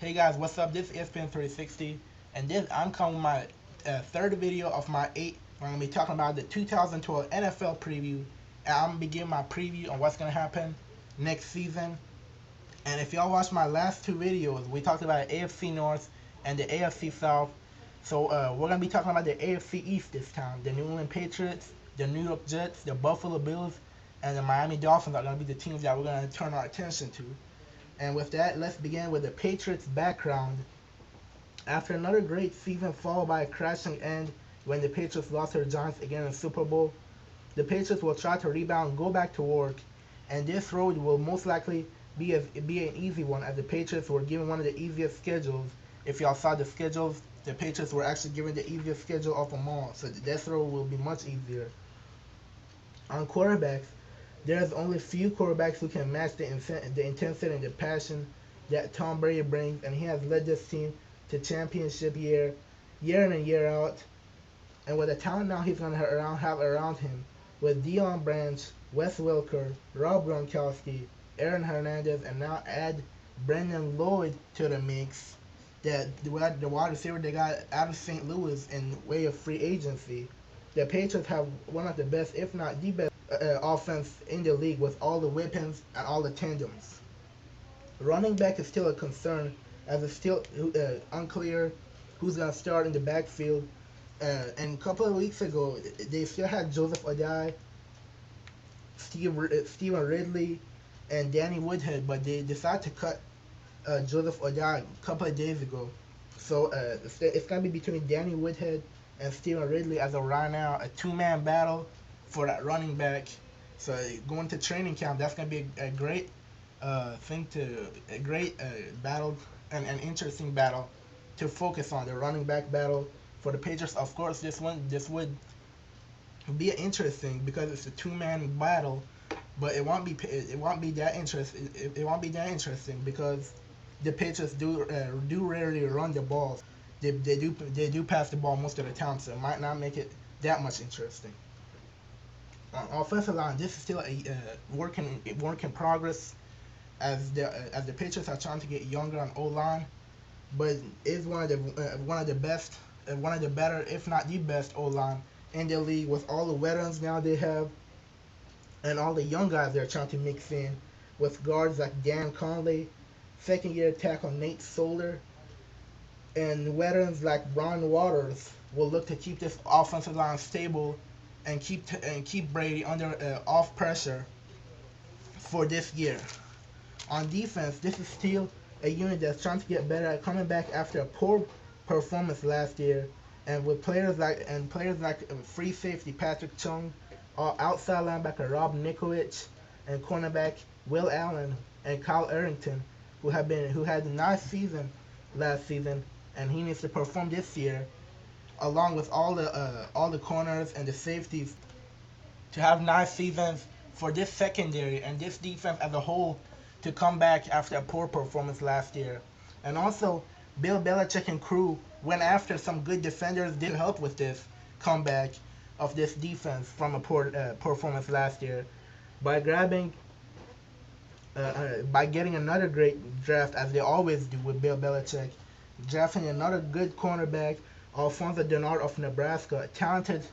Hey guys, what's up? This is ESPN 360, and this I'm coming with my third video of my 8. I'm gonna be talking about the 2012 NFL preview, and I'm gonna be giving my preview on what's gonna happen next season. And if y'all watched my last two videos, we talked about AFC North and the AFC South. So we're gonna be talking about the AFC East this time. The New England Patriots, the New York Jets, the Buffalo Bills, and the Miami Dolphins are gonna be the teams that we're gonna turn our attention to. And with that, let's begin with the Patriots' background. After another great season followed by a crashing end when the Patriots lost to the Giants again in the Super Bowl, the Patriots will try to rebound and go back to work. And this road will most likely be an easy one, as the Patriots were given one of the easiest schedules. If y'all saw the schedules, the Patriots were actually given the easiest schedule of them all. So this road will be much easier. On quarterbacks, there's only few quarterbacks who can match the intensity and the passion that Tom Brady brings, and he has led this team to championship year in and year out. And with the talent now he's going to have around him, with Deion Branch, Wes Welker, Rob Gronkowski, Aaron Hernandez, and now add Brendan Lloyd to the mix, that the wide receiver they got out of St. Louis in way of free agency. The Patriots have one of the best, if not the best, offense in the league, with all the weapons and all the tandems. Running back is still a concern, as it's still unclear who's going to start in the backfield. And a couple of weeks ago, they still had Joseph Adai, Stephen Ridley, and Danny Woodhead, but they decided to cut Joseph Adai a couple of days ago. So it's going to be between Danny Woodhead and Stephen Ridley as of right now, a two-man battle for that running back. So going to training camp, that's going to be a great battle, and an interesting battle to focus on, the running back battle for the Patriots. Of course, this would be interesting because it's a two-man battle, but it won't be that interesting because the Patriots do rarely run the ball. They do pass the ball most of the time, so it might not make it that much interesting. On offensive line, this is still a work in progress, as the Patriots are trying to get younger on O line, but is one of the best, one of the better, if not the best O line in the league, with all the veterans now they have, and all the young guys they're trying to mix in, with guards like Dan Conley, second-year tackle Nate Solder, and veterans like Ron Waters will look to keep this offensive line stable and keep Brady under off pressure for this year. On defense, this is still a unit that's trying to get better at coming back after a poor performance last year, and with players like free safety Patrick Chung, outside linebacker Rob Nikowich, and cornerback Will Allen and Kyle Arrington, who had a nice season last season, and he needs to perform this year, along with all the corners and the safeties, to have nice seasons for this secondary and this defense as a whole to come back after a poor performance last year. And also, Bill Belichick and crew went after some good defenders to help with this comeback of this defense from a poor performance last year by getting another great draft, as they always do with Bill Belichick, drafting another good cornerback, Alfonso Denard of Nebraska, a talented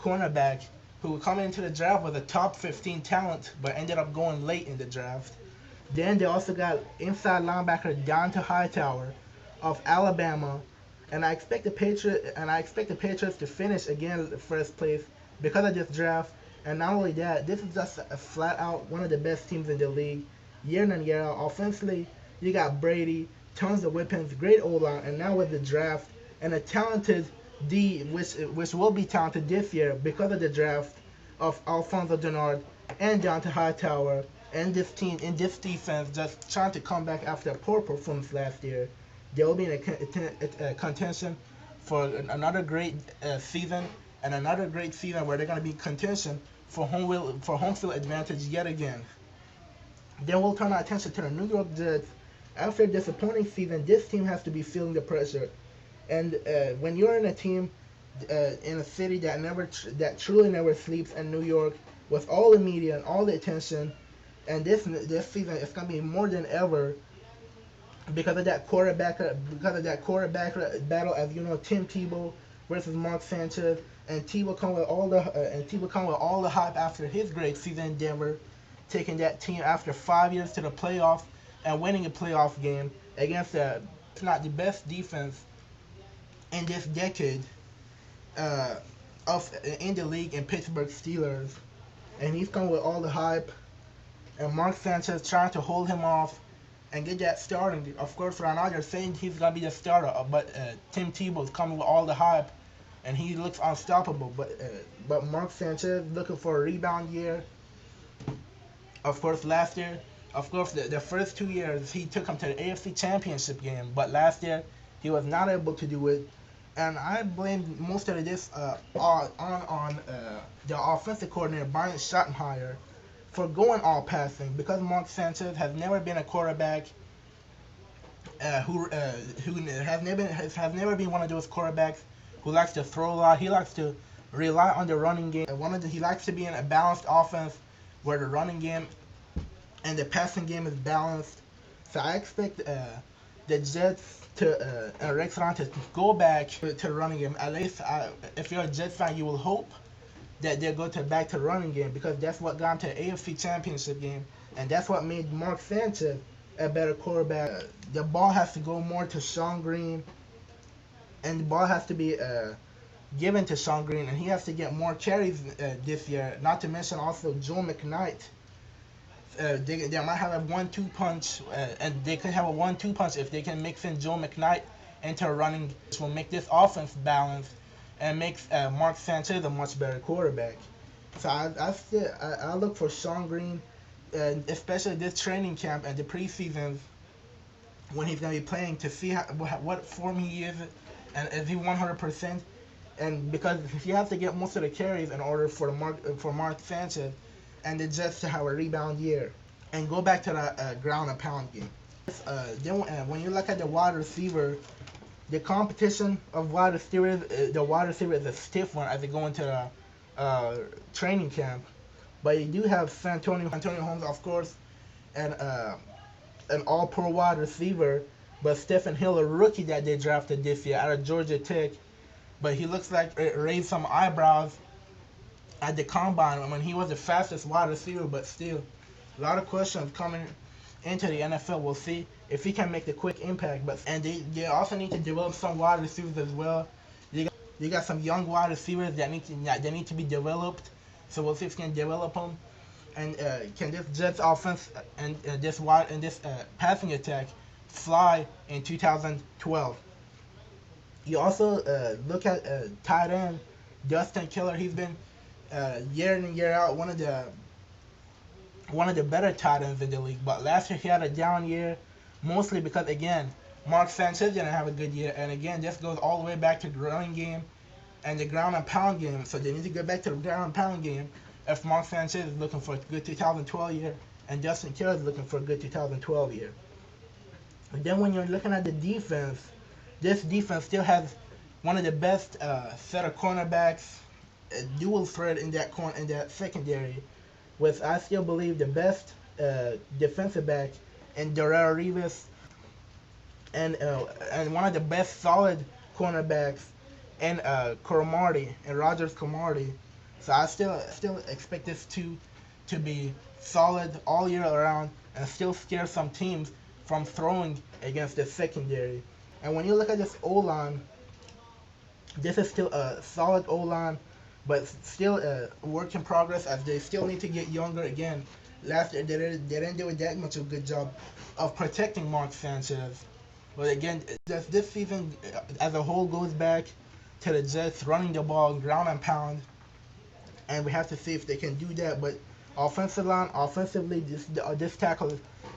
cornerback who coming into the draft was a top 15 talent, but ended up going late in the draft. Then they also got inside linebacker Donta Hightower of Alabama, and I expect the Patriots to finish again in first place because of this draft. And not only that, this is just a flat out one of the best teams in the league, year in and year out. Offensively, you got Brady, tons of weapons, great O-line, and now with the draft and a talented D, which will be talented this year because of the draft of Alfonso Denard and Donta Hightower, and this team in this defense just trying to come back after a poor performance last year. They will be in a contention for another great season, and another great season where they're going to be in contention for home field advantage yet again. Then we'll turn our attention to the New York Jets. After a disappointing season, this team has to be feeling the pressure. And when you're in a team in a city that truly never sleeps, in New York, with all the media and all the attention, and this season it's gonna be more than ever because of that quarterback battle, as you know, Tim Tebow versus Mark Sanchez, and Tebow come with all the hype after his great season in Denver, taking that team after 5 years to the playoffs and winning a playoff game against if not the best defense in this decade uh, of in the league in Pittsburgh Steelers, and he's come with all the hype, and Mark Sanchez trying to hold him off and get that starting. Of course, right now they're saying he's gonna be the starter, but Tim Tebow's coming with all the hype, and he looks unstoppable. But Mark Sanchez looking for a rebound year. Of course, last year, of course, the first 2 years he took him to the AFC Championship game, but last year he was not able to do it. And I blame most of this on the offensive coordinator Brian Schottenheimer for going all passing, because Mark Sanchez has never been a quarterback who has never been one of those quarterbacks who likes to throw a lot. He likes to rely on the running game. He likes to be in a balanced offense where the running game and the passing game is balanced. So I expect the Jets and Rex Ryan to go back to the running game. At least if you're a Jets fan, you will hope that they go back to the running game, because that's what got them to the AFC Championship game, and that's what made Mark Sanchez a better quarterback. The ball has to go more to Sean Green, and the ball has to be given to Sean Green, and he has to get more carries this year. Not to mention also Joe McKnight. They might have a 1-2 punch, and they could have a 1-2 punch if they can mix in Joe McKnight into a running, which will make this offense balanced and makes Mark Sanchez a much better quarterback. So I look for Sean Green, especially this training camp and the preseason when he's gonna be playing, to see what form he is, and is he 100%. And because he has to get most of the carries in order for Mark Sanchez and the Jets to have a rebound year and go back to the ground and pound game. Then when you look at the wide receiver, the competition of wide receivers, the wide receiver is a stiff one as they go into the training camp. But you do have Antonio Holmes, of course, and an all-pro wide receiver. But Stephen Hill, a rookie that they drafted this year out of Georgia Tech, but he looks like it raised some eyebrows at the combine when he was the fastest wide receiver. But still, a lot of questions coming into the NFL. We'll see if he can make the quick impact. And they also need to develop some wide receivers as well. They got some young wide receivers that need to be developed. So we'll see if he can develop them. And can this Jets offense and this passing attack fly in 2012? You also look at tight end Justin Killer. He's been year in and year out one of the better tight ends in the league. But last year he had a down year, mostly because, again, Mark Sanchez didn't have a good year. And again, this goes all the way back to the running game and the ground and pound game. So they need to get back to the ground and pound game if Mark Sanchez is looking for a good 2012 year and Justin Killer is looking for a good 2012 year. And then when you're looking at the defense, this defense still has one of the best set of cornerbacks, dual threat in that secondary, with, I still believe, the best defensive back in Darrelle Revis, and one of the best solid cornerbacks in Rogers Cromartie. So I still expect this to be solid all year around and still scare some teams from throwing against the secondary. And when you look at this O-line, this is still a solid O-line, but still a work in progress, as they still need to get younger. Again, last year they didn't do that much of a good job of protecting Mark Sanchez. But again, this season as a whole goes back to the Jets running the ball, ground and pound, and we have to see if they can do that. But offensively,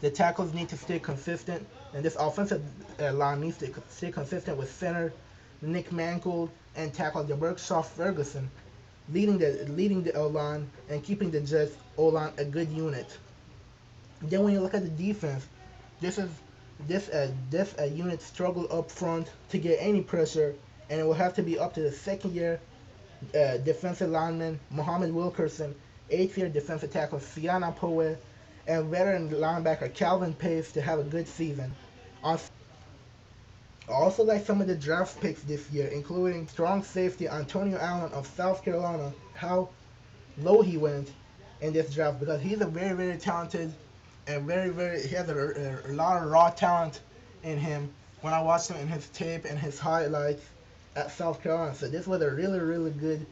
the tackles need to stay consistent, and this offensive line needs to stay consistent with center Nick Mangold and tackle Berkshire Ferguson leading the O-line and keeping the Jets O-line a good unit. Then when you look at the defense, this unit struggled up front to get any pressure, and it will have to be up to the second-year defensive lineman Muhammad Wilkerson, eighth-year defensive tackle Sienna Poe, and veteran linebacker Calvin Pace to have a good season. I also like some of the draft picks this year, including strong safety Antonio Allen of South Carolina. How low he went in this draft, because he's a very, very talented and he has a lot of raw talent in him when I watched him in his tape and his highlights at South Carolina. So this was a really, really good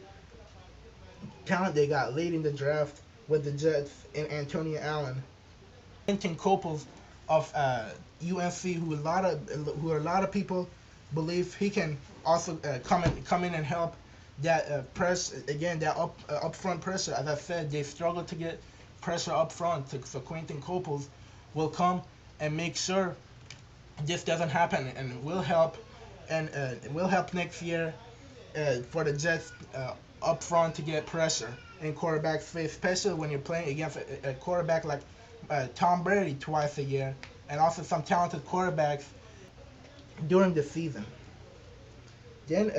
talent they got late in the draft with the Jets and Antonio Allen. Quentin Coples of UNC, who a lot of people believe he can also come in and help that press again, that upfront pressure. As I said, they struggle to get pressure up front. So Quentin Coples will come and make sure this doesn't happen, and will help next year for the Jets up front to get pressure in quarterback space, especially when you're playing against a quarterback like Tom Brady twice a year, and also some talented quarterbacks during the season. Then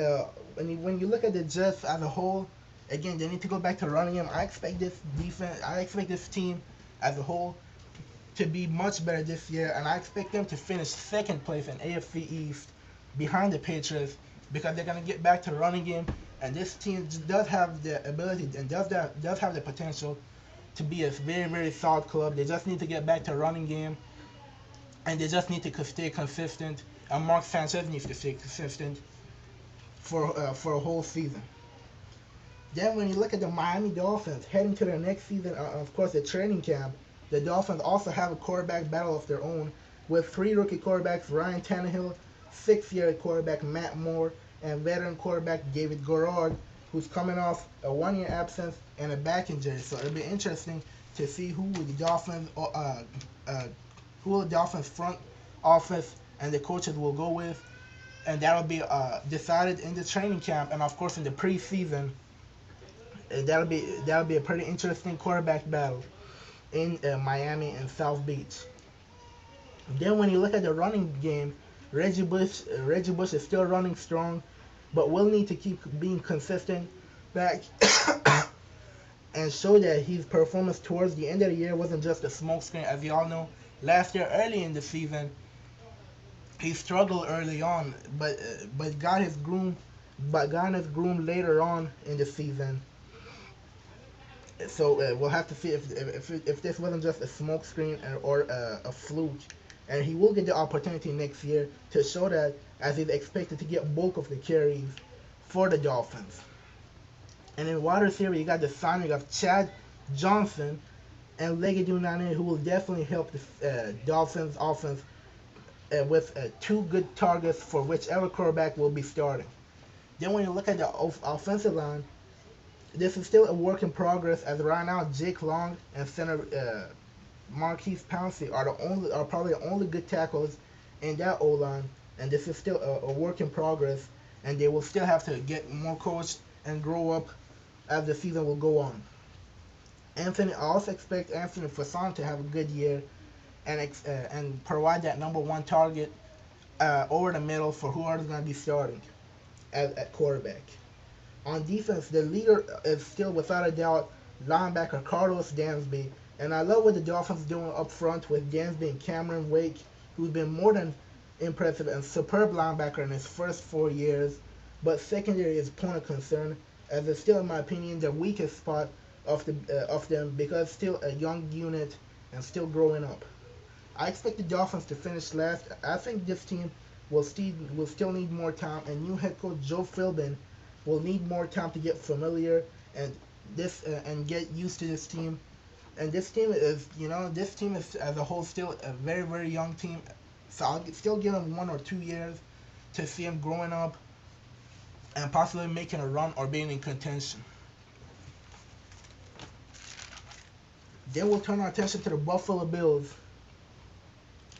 when you look at the Jets as a whole, again, they need to go back to running game. I expect this team as a whole to be much better this year, and I expect them to finish second place in AFC East behind the Patriots, because they're gonna get back to running game, and this team does have the ability and does have the potential to be a very, very solid club. They just need to get back to running game, and they just need to stay consistent. And Mark Sanchez needs to stay consistent for a whole season. Then when you look at the Miami Dolphins heading to their next season, of course, the training camp, the Dolphins also have a quarterback battle of their own with 3 rookie quarterbacks: Ryan Tannehill, 6-year quarterback Matt Moore, and veteran quarterback David Garrard, who's coming off a 1-year absence and a back injury. So it'll be interesting to see who the Dolphins front office and the coaches will go with, and that'll be decided in the training camp, and of course in the preseason. That'll be a pretty interesting quarterback battle in Miami and South Beach. Then when you look at the running game, Reggie Bush is still running strong, but will need to keep being consistent back and show that his performance towards the end of the year wasn't just a smokescreen. As you all know, last year early in the season, he struggled early on, but got his groom later on in the season. So we'll have to see if this wasn't just a smokescreen or a fluke, and he will get the opportunity next year to show that, as he's expected to get bulk of the carries for the Dolphins. And in wide receiver, you got the signing of Chad Johnson and Legadou Nane, who will definitely help the Dolphins offense with 2 good targets for whichever quarterback will be starting. Then when you look at the offensive line, this is still a work in progress, as right now Jake Long and center Marquise Pouncey are probably the only good tackles in that O-line, and this is still a work in progress, and they will still have to get more coached and grow up as the season will go on. I also expect Anthony Fasson to have a good year and provide that number 1 target over the middle for whoever's going to be starting at quarterback. On defense, the leader is still, without a doubt, linebacker Carlos Dansby. And I love what the Dolphins doing up front with Dansby and Cameron Wake, who's been more than impressive and superb linebacker in his first 4 years. But secondary is a point of concern, as it's still, in my opinion, the weakest spot of them, because it's still a young unit and still growing up. I expect the Dolphins to finish last. I think this team will still need more time, and new head coach Joe Philbin will need more time to get familiar and get used to this team. And this team is as a whole still a very, very young team. So I'll still give them 1 or 2 years to see them growing up and possibly making a run or being in contention. Then we'll turn our attention to the Buffalo Bills.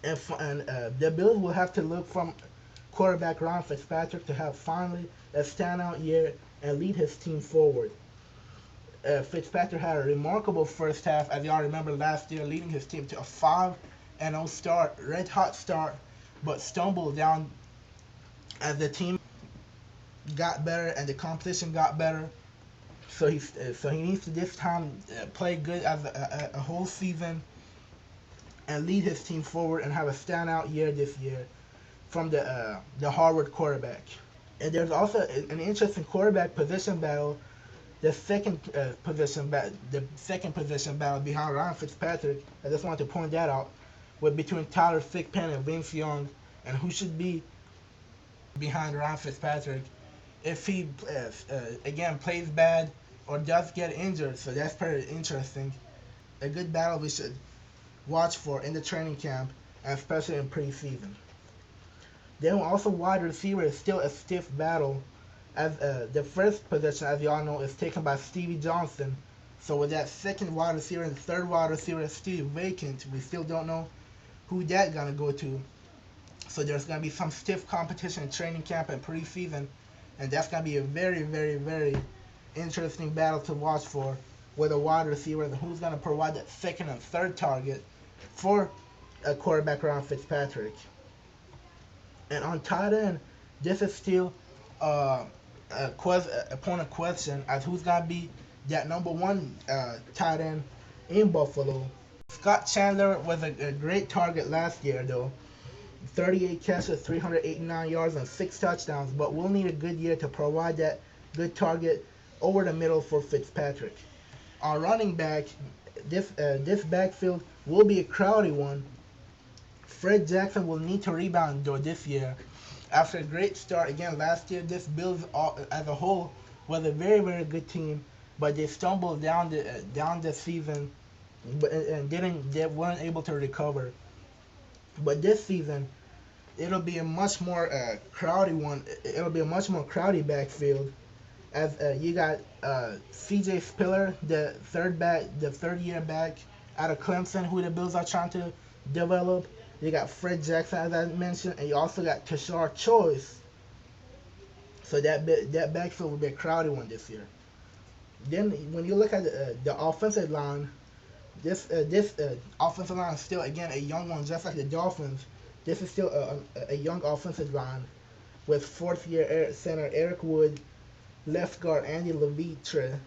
And the Bills will have to look from quarterback Ryan Fitzpatrick to have finally a standout year and lead his team forward. Fitzpatrick had a remarkable first half, as y'all remember last year, leading his team to a 5-0 start, red hot start, but stumbled down as the team got better and the competition got better. So he needs to this time play good as a whole season and lead his team forward and have a standout year this year from the Harvard quarterback. And there's also an interesting quarterback position battle. The second position battle behind Ryan Fitzpatrick. I just want to point that out. With between Tyler Thigpen and Vince Young, and who should be behind Ryan Fitzpatrick if he again plays bad or does get injured. So that's pretty interesting. A good battle we should watch for in the training camp and especially in preseason. Then also wide receiver is still a stiff battle, as the first position, as y'all know, is taken by Stevie Johnson. So with that second wide receiver and third wide receiver is still vacant, we still don't know who that gonna go to. So there's gonna be some stiff competition in training camp and preseason, and that's gonna be a very, very, very interesting battle to watch for with a wide receiver and who's gonna provide that second and third target for a quarterback around Fitzpatrick. And on tight end, this is still a point of question as who's gonna be that number one tight end in Buffalo. Scott Chandler was a great target last year though. 38 catches, 389 yards, and 6 touchdowns, but we'll need a good year to provide that good target over the middle for Fitzpatrick. On running back, this backfield will be a crowded one. Fred Jackson will need to rebound though this year. After a great start again last year, this Bills as a whole was a very, very good team, but they stumbled down the season and they weren't able to recover. But this season, it'll be a much more crowded one. It'll be a much more crowded backfield, as you got C.J. Spiller, the third year back out of Clemson, who the Bills are trying to develop. You got Fred Jackson, as I mentioned, and you also got Tashard Choice. So that backfield will be a crowded one this year. Then when you look at the offensive line, this offensive line is still again a young one, just like the Dolphins. This is still a young offensive line with fourth-year center Eric Wood, left guard Andy Levitre,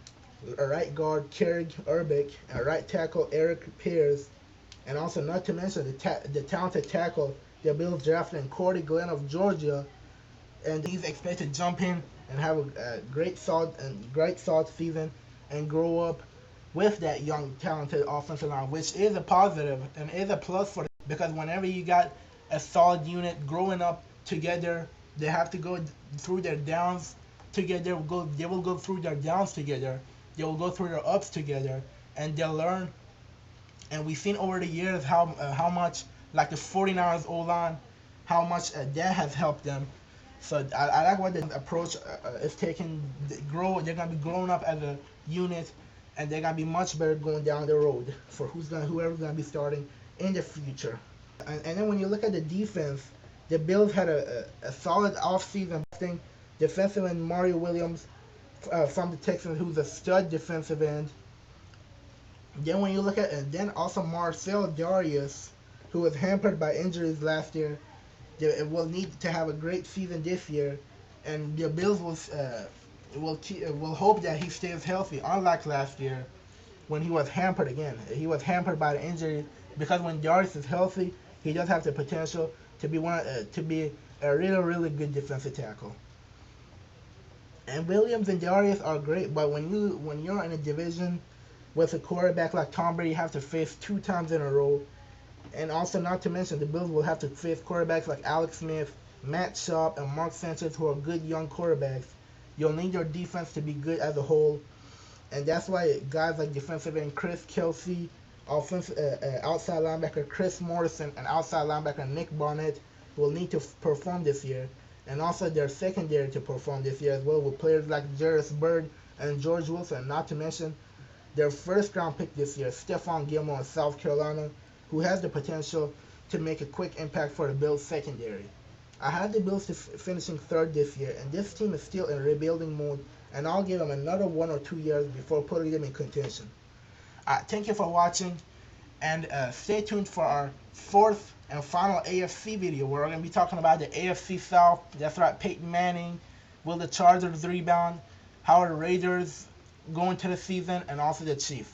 a right guard Kerrig Urbick, and a right tackle Eric Pierce, and also not to mention the talented tackle the Bills drafted in Cordy Glenn of Georgia, and he's expected to jump in and have a great solid season and grow up with that young talented offensive line, which is a positive and is a plus for them, because whenever you got a solid unit growing up together, they have to go through their downs together. They will go through their downs together. They will go through their ups together, and they'll learn. And we've seen over the years how much, like the 49ers O-line, how much that has helped them. So I like what the approach is taking. They're gonna be growing up as a unit, and they're gonna be much better going down the road for whoever's gonna be starting in the future. And then when you look at the defense, the Bills had a solid offseason thing. Defensive end Mario Williams from the Texans, who's a stud defensive end. Then when you look at, and then also Marcel Darius, who was hampered by injuries last year, they will need to have a great season this year, and the Bills will hope that he stays healthy. Unlike last year, when he was hampered again, he was hampered by the injury. Because when Darius is healthy, he does have the potential to be a really, really good defensive tackle. And Williams and Darius are great, but when you're in a division with a quarterback like Tom Brady, you have to face 2 times in a row. And also, not to mention, the Bills will have to face quarterbacks like Alex Smith, Matt Schaub, and Mark Sanchez, who are good young quarterbacks. You'll need your defense to be good as a whole. And that's why guys like defensive end Chris Kelsey, outside linebacker Chris Morrison, and outside linebacker Nick Barnett will need to perform this year. And also their secondary to perform this year as well, with players like Jarvis Bird and George Wilson, not to mention their first-round pick this year, Stephon Gilmore of South Carolina, who has the potential to make a quick impact for the Bills secondary. I had the Bills finishing third this year, and this team is still in rebuilding mode, and I'll give them another 1 or 2 years before putting them in contention. Thank you for watching, and stay tuned for our 4th and final AFC video, where we're going to be talking about the AFC South. That's right, Peyton Manning, will the Chargers rebound, how are the Raiders going to the season, and also the Chiefs.